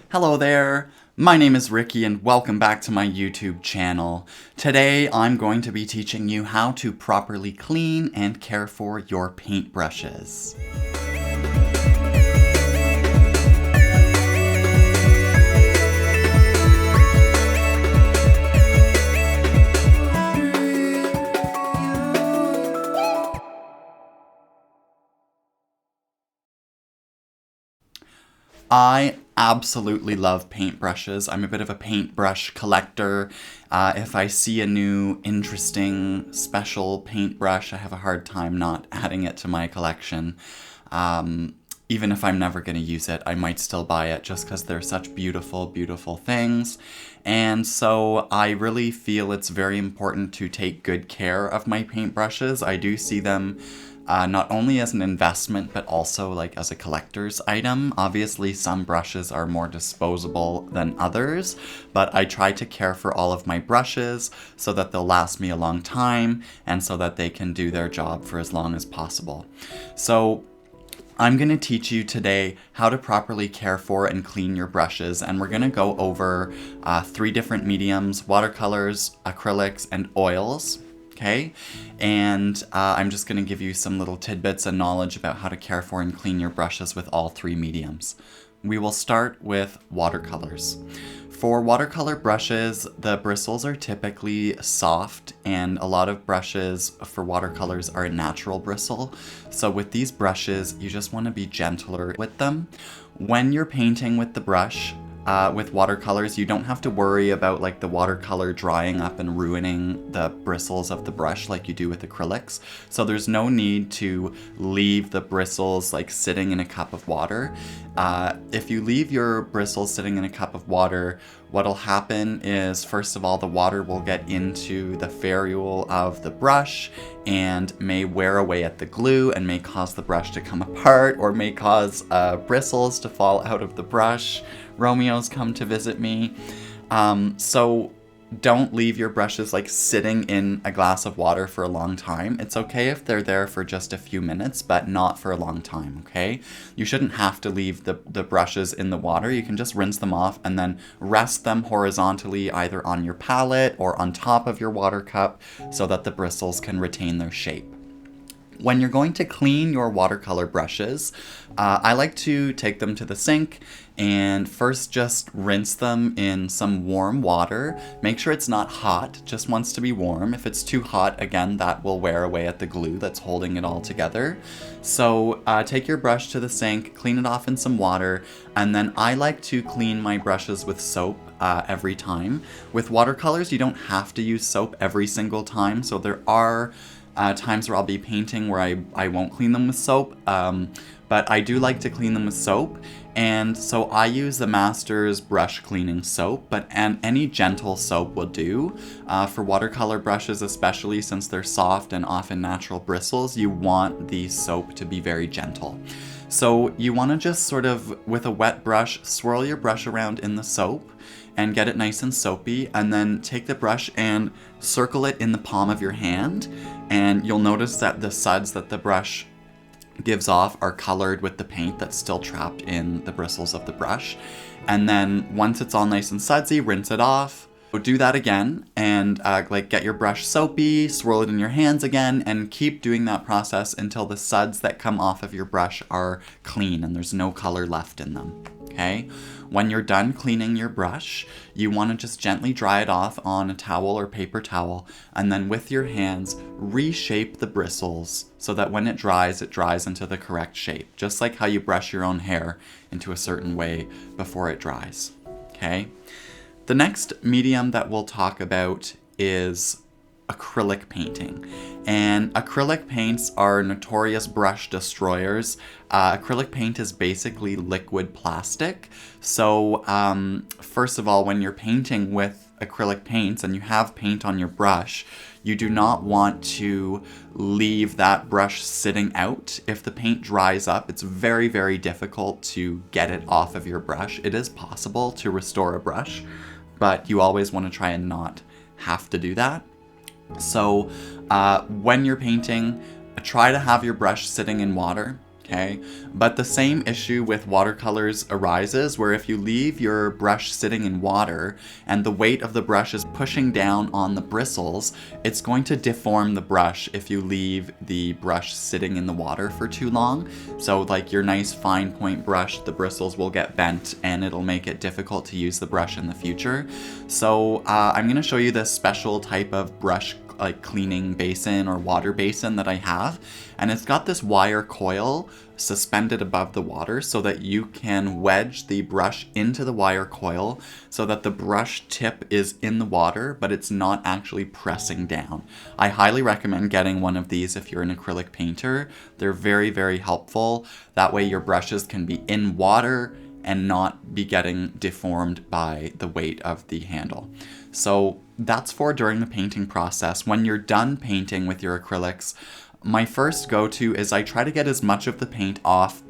Hello there, my name is Ricky and welcome back to my YouTube channel. Today I'm going to be teaching you how to properly clean and care for your paintbrushes. I absolutely love paintbrushes. I'm a bit of a paintbrush collector. If I see a new, interesting, special paintbrush, I have a hard time not adding it to my collection. Even if I'm never going to use it, I might still buy it just because they're such beautiful, beautiful things. And so I really feel it's very important to take good care of my paintbrushes. I do see them not only as an investment, but also like as a collector's item. Obviously, some brushes are more disposable than others, but I try to care for all of my brushes so that they'll last me a long time and so that they can do their job for as long as possible. So I'm going to teach you today how to properly care for and clean your brushes, and we're going to go over 3 different mediums: watercolors, acrylics, and oils. Okay, and I'm just going to give you some little tidbits and knowledge about how to care for and clean your brushes with all 3 mediums. We will start with watercolors. For watercolor brushes, the bristles are typically soft, and a lot of brushes for watercolors are a natural bristle. So with these brushes, you just want to be gentler with them. When you're painting with the brush, with watercolors, you don't have to worry about like the watercolor drying up and ruining the bristles of the brush like you do with acrylics. So there's no need to leave the bristles like sitting in a cup of water. If you leave your bristles sitting in a cup of water, what'll happen is, first of all, the water will get into the ferrule of the brush and may wear away at the glue and may cause the brush to come apart, or may cause bristles to fall out of the brush. Romeo's come to visit me. So don't leave your brushes like sitting in a glass of water for a long time. It's okay if they're there for just a few minutes, but not for a long time, okay? You shouldn't have to leave the brushes in the water. You can just rinse them off and then rest them horizontally either on your palette or on top of your water cup so that the bristles can retain their shape. When you're going to clean your watercolor brushes, I like to take them to the sink and first just rinse them in some warm water. Make sure it's not hot, just wants to be warm. If it's too hot, again, that will wear away at the glue that's holding it all together. So take your brush to the sink, clean it off in some water, and then I like to clean my brushes with soap every time. With watercolors, you don't have to use soap every single time, so there are times where I'll be painting where I won't clean them with soap, but I do like to clean them with soap, and so I use the Masters brush cleaning soap, and any gentle soap will do. For watercolor brushes especially, since they're soft and often natural bristles, you want the soap to be very gentle. So you want to just sort of, with a wet brush, swirl your brush around in the soap and get it nice and soapy, and then take the brush and circle it in the palm of your hand, and you'll notice that the suds that the brush gives off are colored with the paint that's still trapped in the bristles of the brush. And then once it's all nice and sudsy, rinse it off. Do that again and get your brush soapy, swirl it in your hands again, and keep doing that process until the suds that come off of your brush are clean and there's no color left in them. Okay? When you're done cleaning your brush, you want to just gently dry it off on a towel or paper towel, and then with your hands, reshape the bristles so that when it dries into the correct shape, just like how you brush your own hair into a certain way before it dries. Okay? The next medium that we'll talk about is acrylic painting. And acrylic paints are notorious brush destroyers. Acrylic paint is basically liquid plastic. So first of all, when you're painting with acrylic paints and you have paint on your brush, you do not want to leave that brush sitting out. If the paint dries up, it's very, very difficult to get it off of your brush. It is possible to restore a brush, but you always want to try and not have to do that. So when you're painting, try to have your brush sitting in water. Okay, but the same issue with watercolors arises where if you leave your brush sitting in water and the weight of the brush is pushing down on the bristles, it's going to deform the brush if you leave the brush sitting in the water for too long. So like your nice fine point brush, the bristles will get bent and it'll make it difficult to use the brush in the future. So I'm going to show you this special type of brush like cleaning basin or water basin that I have, and it's got this wire coil suspended above the water so that you can wedge the brush into the wire coil so that the brush tip is in the water but it's not actually pressing down. I highly recommend getting one of these if you're an acrylic painter. They're very, very helpful. That way your brushes can be in water and not be getting deformed by the weight of the handle. So that's for during the painting process. When you're done painting with your acrylics, my first go-to is I try to get as much of the paint off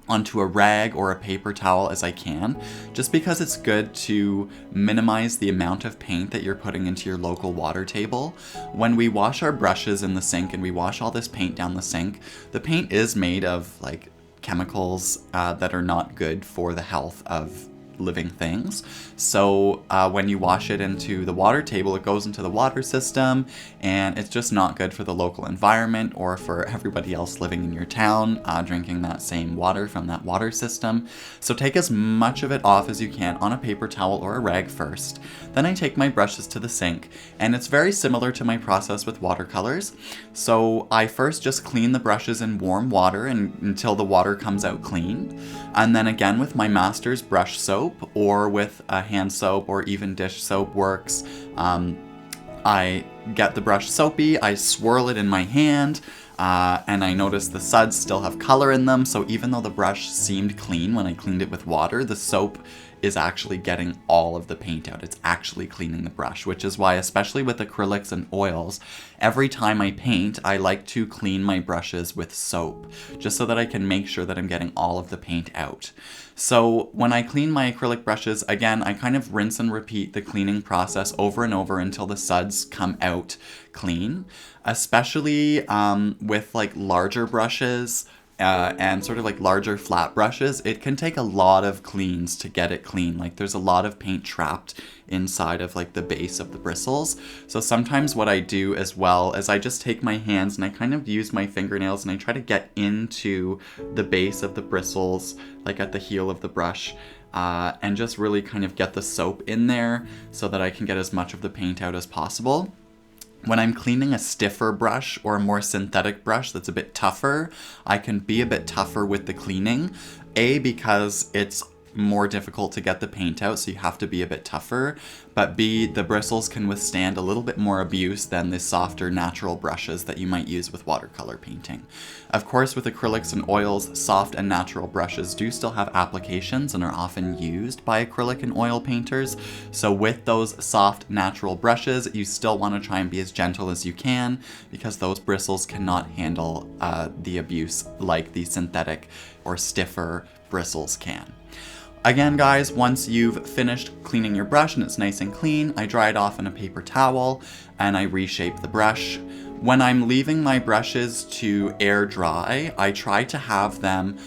onto a rag or a paper towel as I can, just because it's good to minimize the amount of paint that you're putting into your local water table. When we wash our brushes in the sink and we wash all this paint down the sink, the paint is made of like chemicals that are not good for the health of living things. So when you wash it into the water table, it goes into the water system and it's just not good for the local environment or for everybody else living in your town drinking that same water from that water system. So take as much of it off as you can on a paper towel or a rag first. Then I take my brushes to the sink, and it's very similar to my process with watercolors. So I first just clean the brushes in warm water until the water comes out clean. And then again with my master's brush soap or with a hand soap or even dish soap works. I get the brush soapy, I swirl it in my hand, and I notice the suds still have color in them, so even though the brush seemed clean when I cleaned it with water, the soap is actually getting all of the paint out. It's actually cleaning the brush, which is why, especially with acrylics and oils, every time I paint, I like to clean my brushes with soap, just so that I can make sure that I'm getting all of the paint out. So when I clean my acrylic brushes, again, I kind of rinse and repeat the cleaning process over and over until the suds come out clean, especially with like larger brushes, and sort of like larger flat brushes. It can take a lot of cleans to get it clean. Like there's a lot of paint trapped inside of like the base of the bristles. So sometimes what I do as well is I just take my hands and I kind of use my fingernails and I try to get into the base of the bristles, like at the heel of the brush, and just really kind of get the soap in there so that I can get as much of the paint out as possible. When I'm cleaning a stiffer brush or a more synthetic brush that's a bit tougher, I can be a bit tougher with the cleaning. A, because it's more difficult to get the paint out, so you have to be a bit tougher. But B, the bristles can withstand a little bit more abuse than the softer natural brushes that you might use with watercolor painting. Of course, with acrylics and oils, soft and natural brushes do still have applications and are often used by acrylic and oil painters. So with those soft natural brushes, you still want to try and be as gentle as you can, because those bristles cannot handle the abuse like the synthetic or stiffer bristles can. Again, guys, once you've finished cleaning your brush and it's nice and clean, I dry it off in a paper towel and I reshape the brush. When I'm leaving my brushes to air dry, I try to have them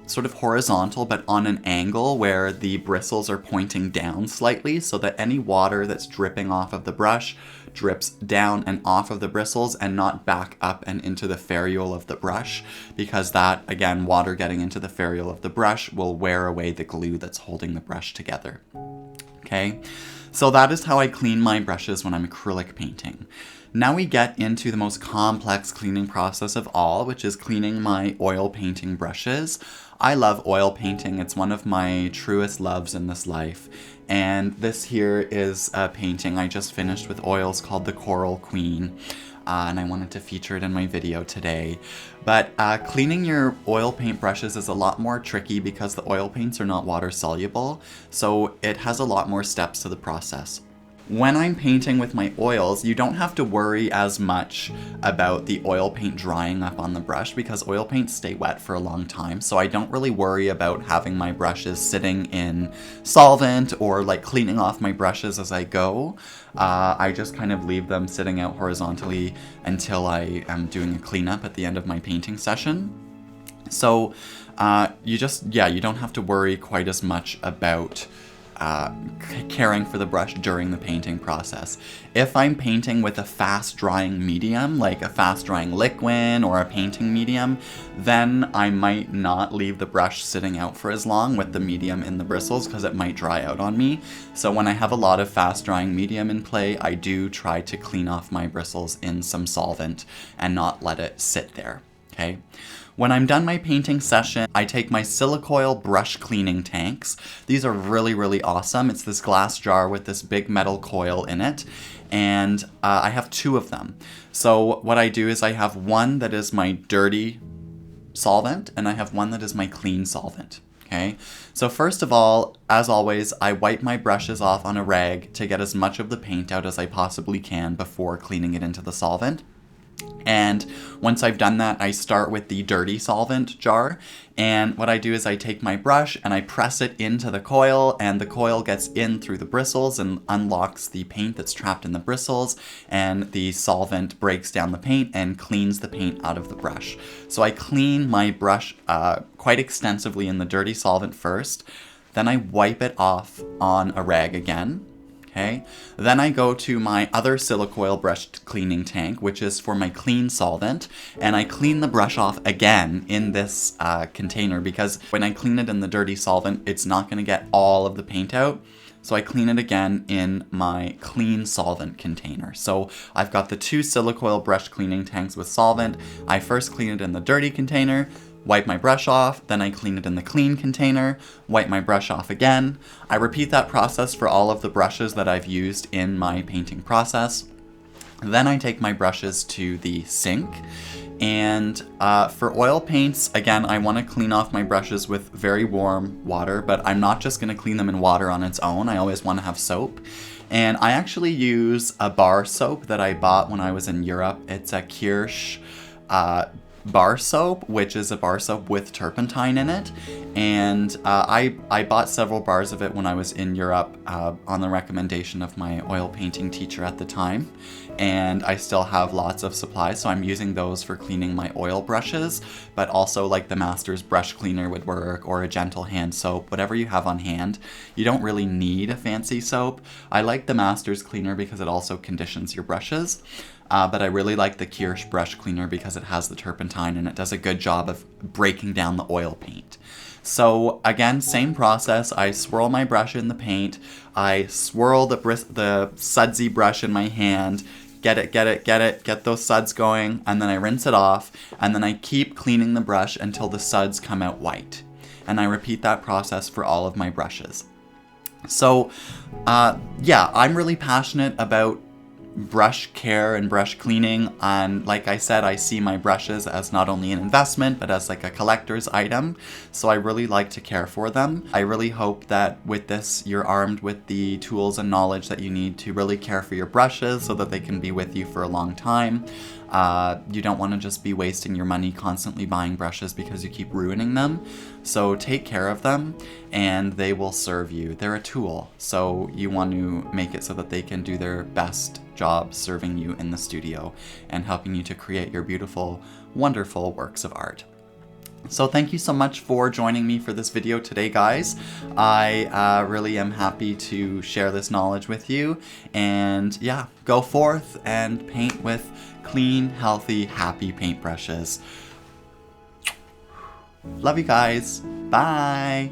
sort of horizontal but on an angle where the bristles are pointing down slightly so that any water that's dripping off of the brush drips down and off of the bristles and not back up and into the ferrule of the brush, because that, again, water getting into the ferrule of the brush will wear away the glue that's holding the brush together. Okay, so that is how I clean my brushes when I'm acrylic painting. Now we get into the most complex cleaning process of all, which is cleaning my oil painting brushes. I love oil painting. It's one of my truest loves in this life. And this here is a painting I just finished with oils called the Coral Queen. And I wanted to feature it in my video today. But cleaning your oil paint brushes is a lot more tricky because the oil paints are not water soluble. So it has a lot more steps to the process. When I'm painting with my oils, you don't have to worry as much about the oil paint drying up on the brush because oil paints stay wet for a long time. So I don't really worry about having my brushes sitting in solvent or like cleaning off my brushes as I go. I just kind of leave them sitting out horizontally until I am doing a cleanup at the end of my painting session. So you don't have to worry quite as much about caring for the brush during the painting process. If I'm painting with a fast drying medium, like a fast drying liquid or a painting medium, then I might not leave the brush sitting out for as long with the medium in the bristles because it might dry out on me. So when I have a lot of fast drying medium in play, I do try to clean off my bristles in some solvent and not let it sit there, okay? When I'm done my painting session, I take my silicoil brush cleaning tanks. These are really, really awesome. It's this glass jar with this big metal coil in it, and I have 2 of them. So what I do is I have one that is my dirty solvent, and I have one that is my clean solvent. Okay, so first of all, as always, I wipe my brushes off on a rag to get as much of the paint out as I possibly can before cleaning it into the solvent. And once I've done that, I start with the dirty solvent jar. And what I do is I take my brush and I press it into the coil, and the coil gets in through the bristles and unlocks the paint that's trapped in the bristles, and the solvent breaks down the paint and cleans the paint out of the brush. So I clean my brush quite extensively in the dirty solvent first, then I wipe it off on a rag again. Okay. Then I go to my other silicoil brush cleaning tank, which is for my clean solvent, and I clean the brush off again in this container, because when I clean it in the dirty solvent, it's not going to get all of the paint out. So I clean it again in my clean solvent container. So I've got the 2 silicoil brush cleaning tanks with solvent. I first clean it in the dirty container, wipe my brush off, then I clean it in the clean container, wipe my brush off again. I repeat that process for all of the brushes that I've used in my painting process. Then I take my brushes to the sink, and for oil paints, again, I want to clean off my brushes with very warm water, but I'm not just going to clean them in water on its own. I always want to have soap. And I actually use a bar soap that I bought when I was in Europe. It's a Kirsch bar soap, which is a bar soap with turpentine in it, and I bought several bars of it when I was in Europe on the recommendation of my oil painting teacher at the time, and I still have lots of supplies, so I'm using those for cleaning my oil brushes, but also like the Master's brush cleaner would work, or a gentle hand soap, whatever you have on hand. You don't really need a fancy soap. I like the Master's cleaner because it also conditions your brushes. But I really like the Kirsch brush cleaner because it has the turpentine and it does a good job of breaking down the oil paint. So again, same process. I swirl my brush in the paint. I swirl the sudsy brush in my hand. Get those suds going, and then I rinse it off, and then I keep cleaning the brush until the suds come out white. And I repeat that process for all of my brushes. So yeah, I'm really passionate about brush care and brush cleaning, and like I said, I see my brushes as not only an investment but as like a collector's item, so I really like to care for them. I really hope that with this you're armed with the tools and knowledge that you need to really care for your brushes so that they can be with you for a long time. You don't want to just be wasting your money constantly buying brushes because you keep ruining them. So take care of them and they will serve you. They're a tool, so you want to make it so that they can do their best job serving you in the studio and helping you to create your beautiful, wonderful works of art. So thank you so much for joining me for this video today, guys. I really am happy to share this knowledge with you, and yeah, go forth and paint with clean, healthy, happy paintbrushes. Love you guys. Bye.